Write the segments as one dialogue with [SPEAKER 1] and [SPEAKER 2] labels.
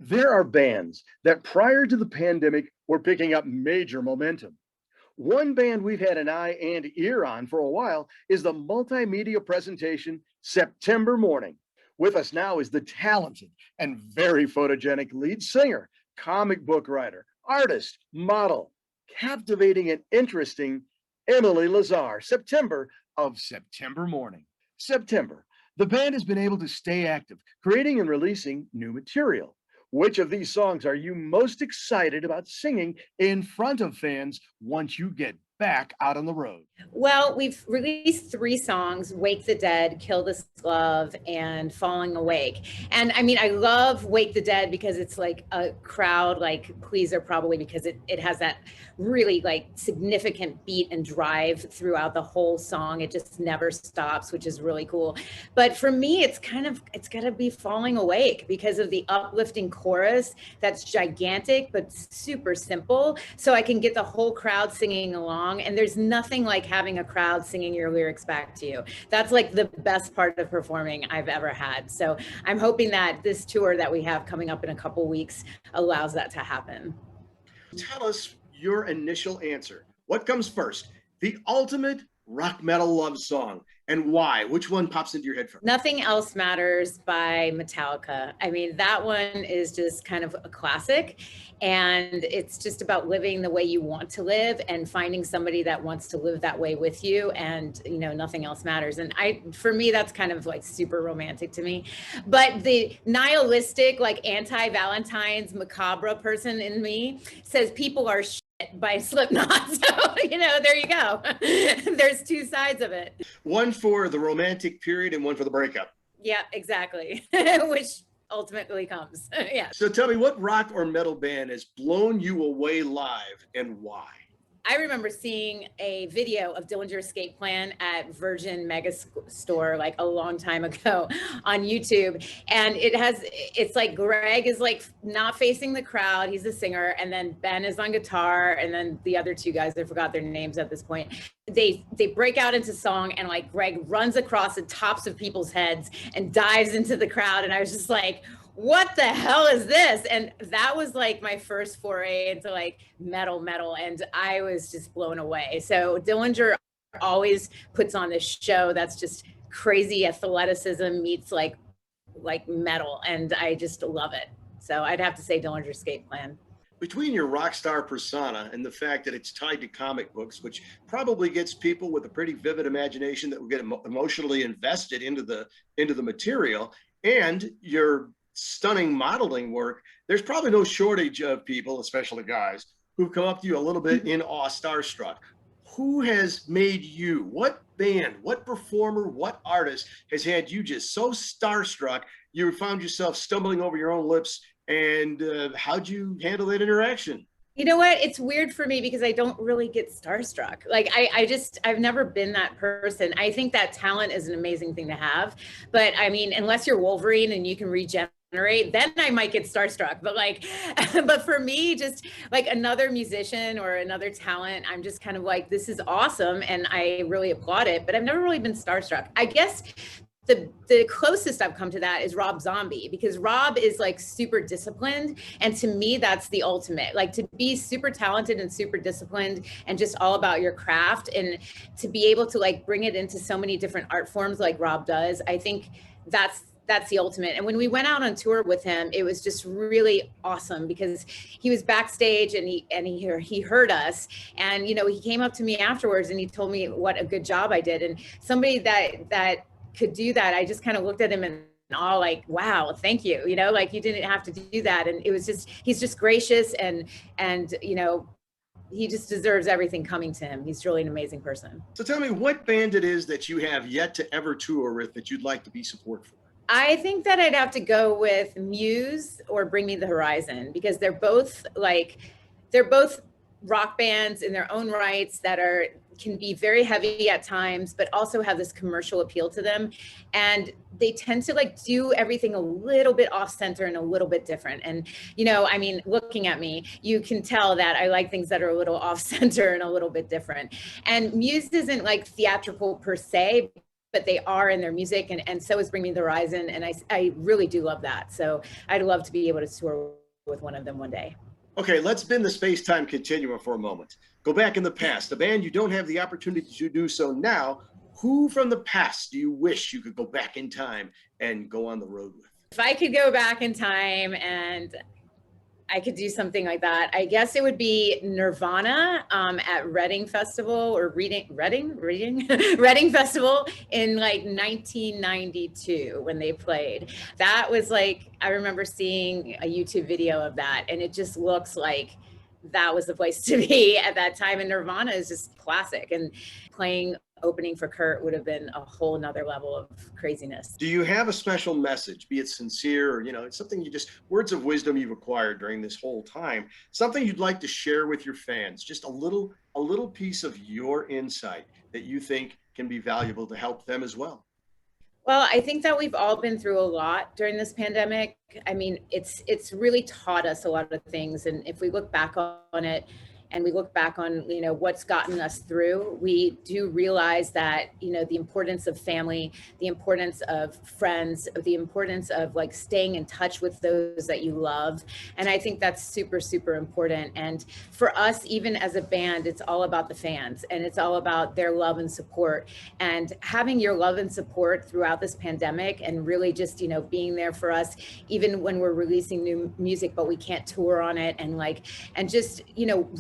[SPEAKER 1] There are bands that prior to the pandemic were picking up major momentum. One band we've had an eye and ear on for a while is the multimedia presentation September Mourning. With us now is the talented and very photogenic lead singer, comic book writer, artist, model, captivating and interesting Emily Lazar, September Mourning. September, the band has been able to stay active, creating and releasing new material. Which of these songs are you most excited about singing in front of fans once you get back out on the road?
[SPEAKER 2] Well, we've released 3 songs: Wake the Dead, Kill This Love, and Falling Awake. And I mean, I love Wake the Dead because it's like a crowd like pleaser, probably because it has that really like significant beat and drive throughout the whole song. It just never stops, which is really cool. But for me, it's gotta be Falling Awake because of the uplifting chorus that's gigantic but super simple. So I can get the whole crowd singing along. And there's nothing like having a crowd singing your lyrics back to you. That's like the best part of performing I've ever had. So I'm hoping that this tour that we have coming up in a couple weeks allows that to happen.
[SPEAKER 1] Tell us your initial answer. What comes first? The ultimate rock metal love song, and why? Which one pops into your head first?
[SPEAKER 2] Nothing Else Matters by Metallica. I mean, that one is just kind of a classic, and it's just about living the way you want to live and finding somebody that wants to live that way with you, and nothing else matters. And for me, that's kind of like super romantic to me. But the nihilistic, like anti-Valentine's macabre person in me says people are by Slipknot. So, there you go. There's 2 sides of it.
[SPEAKER 1] One for the romantic period and one for the breakup.
[SPEAKER 2] Yeah, exactly. Which ultimately comes. Yeah.
[SPEAKER 1] So tell me, what rock or metal band has blown you away live and why?
[SPEAKER 2] I remember seeing a video of Dillinger Escape Plan at Virgin Mega Store like a long time ago on YouTube. And it's like Greg is like not facing the crowd. He's the singer. And then Ben is on guitar. And then the other 2 guys, I forgot their names at this point. They break out into song, and like Greg runs across the tops of people's heads and dives into the crowd. And I was just like, what the hell is this? And that was like my first foray into like metal, and I was just blown away. So Dillinger always puts on this show that's just crazy athleticism meets like metal, and I just love it. So I'd have to say Dillinger Escape Plan.
[SPEAKER 1] Between your rock star persona and the fact that it's tied to comic books, which probably gets people with a pretty vivid imagination that will get emotionally invested into the material, and your stunning modeling work, there's probably no shortage of people, especially guys, who've come up to you a little bit in awe, starstruck. Who has made you, what band, what performer, what artist has had you just so starstruck you found yourself stumbling over your own lips, and how'd you handle that interaction?
[SPEAKER 2] You know what? It's weird for me because I don't really get starstruck. Like I've never been that person. I think that talent is an amazing thing to have. But I mean, unless you're Wolverine and you can regenerate, then I might get starstruck. But but for me, just like another musician or another talent, I'm just kind of like, this is awesome. And I really applaud it, but I've never really been starstruck. I guess the closest I've come to that is Rob Zombie, because Rob is like super disciplined. And to me, that's the ultimate, like to be super talented and super disciplined and just all about your craft, and to be able to like bring it into so many different art forms like Rob does. I think that's the ultimate. And when we went out on tour with him, it was just really awesome because he was backstage and he heard us, and he came up to me afterwards and he told me what a good job I did. And somebody that could do that, I just kind of looked at him and all like, wow, thank you. Like you didn't have to do that. And it was just, he's just gracious and he just deserves everything coming to him. He's really an amazing person.
[SPEAKER 1] So tell me what band it is that you have yet to ever tour with that you'd like to be support for.
[SPEAKER 2] I think that I'd have to go with Muse or Bring Me the Horizon, because they're both rock bands in their own rights that can be very heavy at times, but also have this commercial appeal to them. And they tend to like do everything a little bit off center and a little bit different. And, I mean, looking at me, you can tell that I like things that are a little off center and a little bit different. And Muse isn't like theatrical per se, but they are in their music, and so is Bring Me the Horizon, and I really do love that. So I'd love to be able to tour with one of them one day.
[SPEAKER 3] Okay, let's spin the space-time continuum for a moment. Go back in the past, a band you don't have the opportunity to do so now. Who from the past do you wish you could go back in time and go on the road with?
[SPEAKER 2] If I could go back in time and I could do something like that, I guess it would be Nirvana at Reading Festival, or Reading Festival in like 1992 when they played. That was like, I remember seeing a YouTube video of that, and it just looks like that was the place to be at that time. And Nirvana is just classic, and playing opening for Kurt would have been a whole nother level of craziness.
[SPEAKER 3] Do you have a special message, be it sincere or, it's something words of wisdom you've acquired during this whole time, something you'd like to share with your fans, just a little piece of your insight that you think can be valuable to help them as well?
[SPEAKER 2] Well, I think that we've all been through a lot during this pandemic. I mean, it's really taught us a lot of things. And if we look back on it, and we look back on, what's gotten us through, we do realize that, the importance of family, the importance of friends, the importance of like staying in touch with those that you love. And I think that's super, super important. And for us, even as a band, it's all about the fans, and it's all about their love and support, and having your love and support throughout this pandemic, and really just, being there for us, even when we're releasing new music, but we can't tour on it, and just,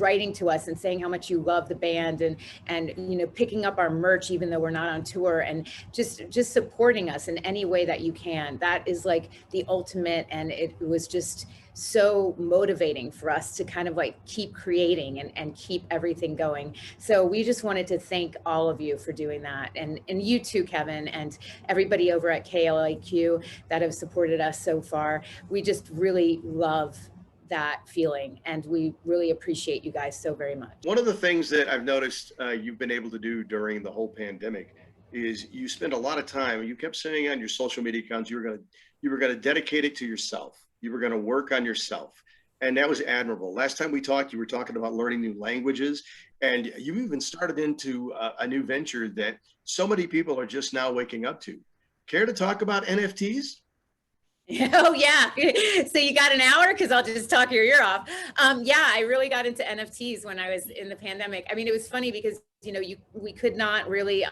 [SPEAKER 2] writing to us and saying how much you love the band, and picking up our merch even though we're not on tour, and just supporting us in any way that you can. That is like the ultimate, and it was just so motivating for us to kind of like keep creating and keep everything going. So we just wanted to thank all of you for doing that, and you too, Kevin, and everybody over at KLAQ that have supported us so far. We just really love that feeling, and we really appreciate you guys so very much.
[SPEAKER 3] One of the things that I've noticed you've been able to do during the whole pandemic is you spend a lot of time. You kept saying on your social media accounts you were going to dedicate it to yourself. You were going to work on yourself, and that was admirable. Last time we talked, you were talking about learning new languages, and you even started into a new venture that so many people are just now waking up to. Care to talk about NFTs?
[SPEAKER 2] Oh yeah. So you got an hour? Because I'll just talk your ear off. Yeah, I really got into NFTs when I was in the pandemic. I mean, it was funny because, we could not really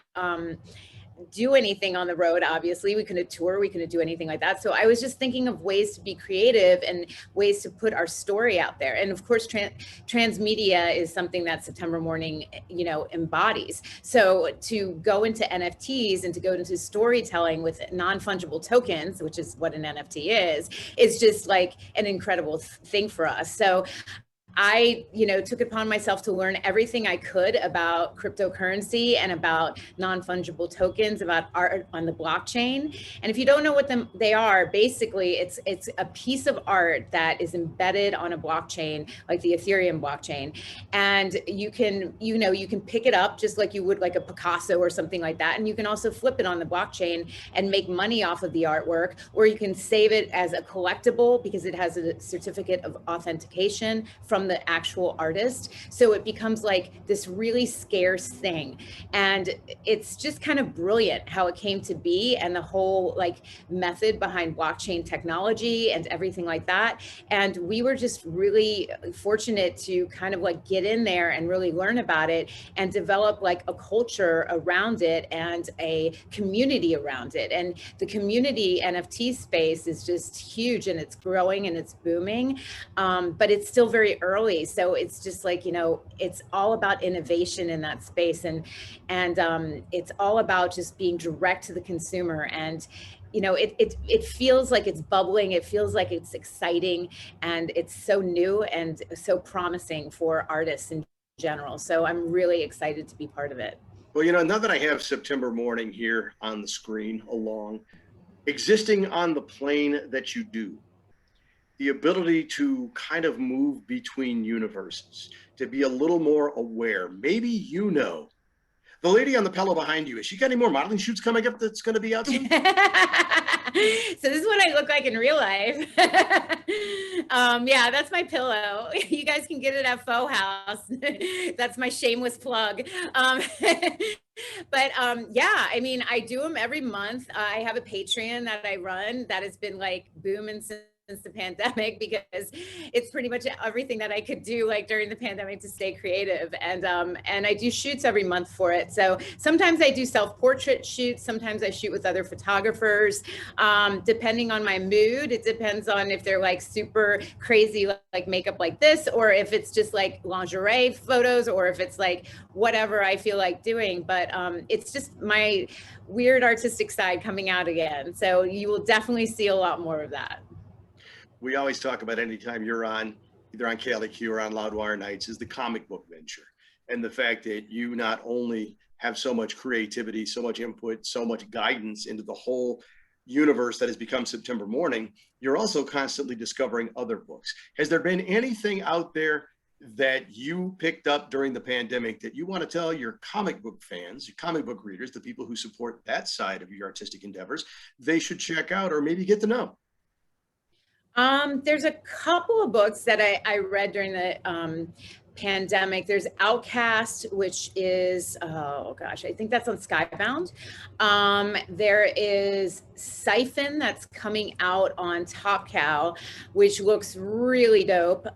[SPEAKER 2] do anything on the road. Obviously, we couldn't tour, we couldn't do anything like that. So I was just thinking of ways to be creative and ways to put our story out there. And of course, transmedia is something that September Mourning, embodies. So to go into NFTs and to go into storytelling with non-fungible tokens, which is what an NFT is just like an incredible thing for us. So I, took it upon myself to learn everything I could about cryptocurrency and about non-fungible tokens, about art on the blockchain. And if you don't know what they are, basically it's a piece of art that is embedded on a blockchain, like the Ethereum blockchain. And you can pick it up just like you would like a Picasso or something like that. And you can also flip it on the blockchain and make money off of the artwork, or you can save it as a collectible because it has a certificate of authentication from the actual artist. So it becomes like this really scarce thing. And it's just kind of brilliant how it came to be, and the whole like method behind blockchain technology and everything like that. And we were just really fortunate to kind of like get in there and really learn about it and develop like a culture around it and a community around it. And the community NFT space is just huge, and it's growing and it's booming, but it's still very early. So it's just like, it's all about innovation in that space, and it's all about just being direct to the consumer. And it feels like it's bubbling. It feels like it's exciting, and it's so new and so promising for artists in general. So I'm really excited to be part of it.
[SPEAKER 3] Well, now that I have September Mourning here on the screen along, existing on the plane that you do, the ability to kind of move between universes, to be a little more aware. Maybe the lady on the pillow behind you, has she got any more modeling shoots coming up that's going to be out soon?
[SPEAKER 2] So this is what I look like in real life. Yeah, that's my pillow. You guys can get it at Faux House. That's my shameless plug. But yeah, I mean, I do them every month. I have a Patreon that I run that has been like booming since the pandemic, because it's pretty much everything that I could do like during the pandemic to stay creative. And I do shoots every month for it. So sometimes I do self-portrait shoots, sometimes I shoot with other photographers, depending on my mood. It depends on if they're like super crazy like makeup like this, or if it's just like lingerie photos, or if it's like whatever I feel like doing. But it's just my weird artistic side coming out again. So you will definitely see a lot more of that.
[SPEAKER 3] We always talk about anytime you're on, either on KLAQ or on Loudwire Nights, is the comic book venture. And the fact that you not only have so much creativity, so much input, so much guidance into the whole universe that has become September Mourning, you're also constantly discovering other books. Has there been anything out there that you picked up during the pandemic that you want to tell your comic book fans, your comic book readers, the people who support that side of your artistic endeavors, they should check out or maybe get to know?
[SPEAKER 2] There's a couple of books that I read during the pandemic. There's Outcast, which is, oh gosh, I think that's on Skybound. There is Siphon that's coming out on Top Cow, which looks really dope.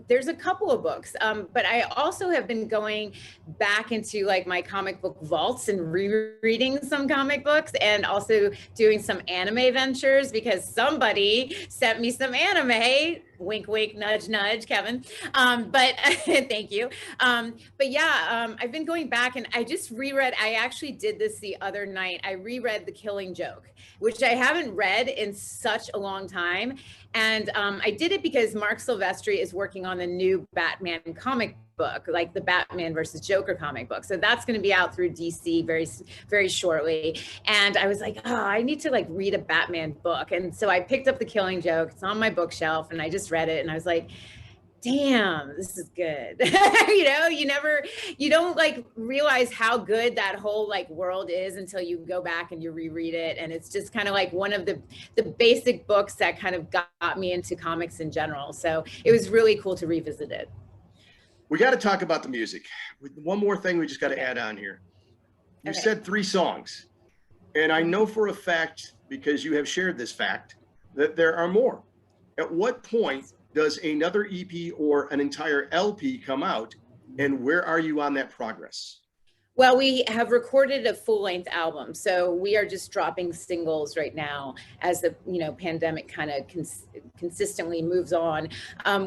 [SPEAKER 2] There's a couple of books, but I also have been going back into like my comic book vaults and rereading some comic books, and also doing some anime ventures because somebody sent me some anime. Wink, wink, nudge, nudge, Kevin. But thank you. But yeah, I've been going back and I just reread. I actually did this the other night. I reread The Killing Joke, which I haven't read in such a long time. And I did it because Mark Silvestri is working on the new Batman comic book, like the Batman versus Joker comic book. So that's going to be out through DC very, very shortly. And I was like, oh, I need to like read a Batman book. And so I picked up The Killing Joke. It's on my bookshelf and I just read it and I was like, damn, this is good. You know, you don't like realize how good that whole like world is until you go back and you reread it. And it's just kind of like one of the basic books that kind of got me into comics in general. So it was really cool to revisit it.
[SPEAKER 3] We got to talk about the music. One more thing we just got to add on here. You said 3 songs, and I know for a fact, because you have shared this fact, that there are more. At what point does another EP or an entire LP come out, and where are you on that progress?
[SPEAKER 2] Well, we have recorded a full-length album, so we are just dropping singles right now as the pandemic kind of consistently moves on.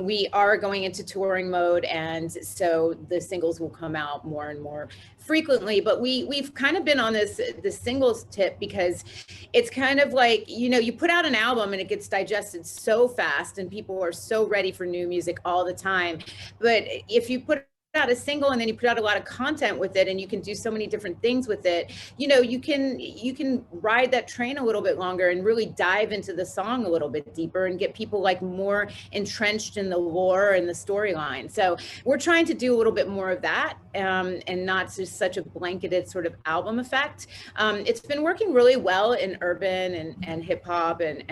[SPEAKER 2] We are going into touring mode, and so the singles will come out more and more frequently. But we've kind of been on this singles tip because it's kind of like you put out an album and it gets digested so fast, and people are so ready for new music all the time. But if you put out a single and then you put out a lot of content with it and you can do so many different things with it, you can ride that train a little bit longer and really dive into the song a little bit deeper and get people like more entrenched in the lore and the storyline. So we're trying to do a little bit more of that, and not just such a blanketed sort of album effect. It's been working really well in urban and hip hop and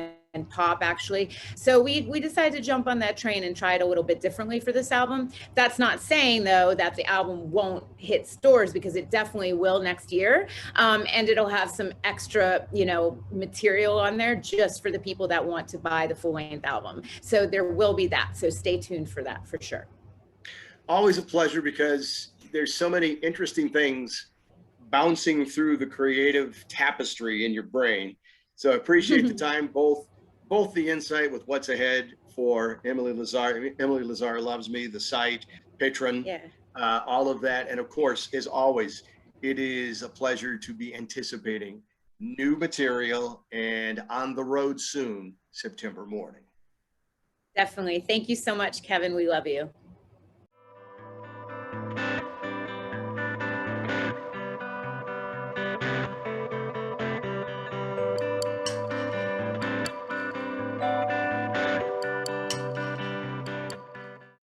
[SPEAKER 2] pop, actually. So we decided to jump on that train and try it a little bit differently for this album. That's not saying though that the album won't hit stores, because it definitely will next year. And it'll have some extra, material on there just for the people that want to buy the full-length album. So there will be that. So stay tuned for that for sure.
[SPEAKER 3] Always a pleasure, because there's so many interesting things bouncing through the creative tapestry in your brain. So I appreciate the time, both the insight with what's ahead for Emily Lazar. Emily Lazar Loves Me, the site, Patreon, all of that. And of course, as always, it is a pleasure to be anticipating new material and on the road soon, September Mourning.
[SPEAKER 2] Definitely. Thank you so much, Kevin. We love you.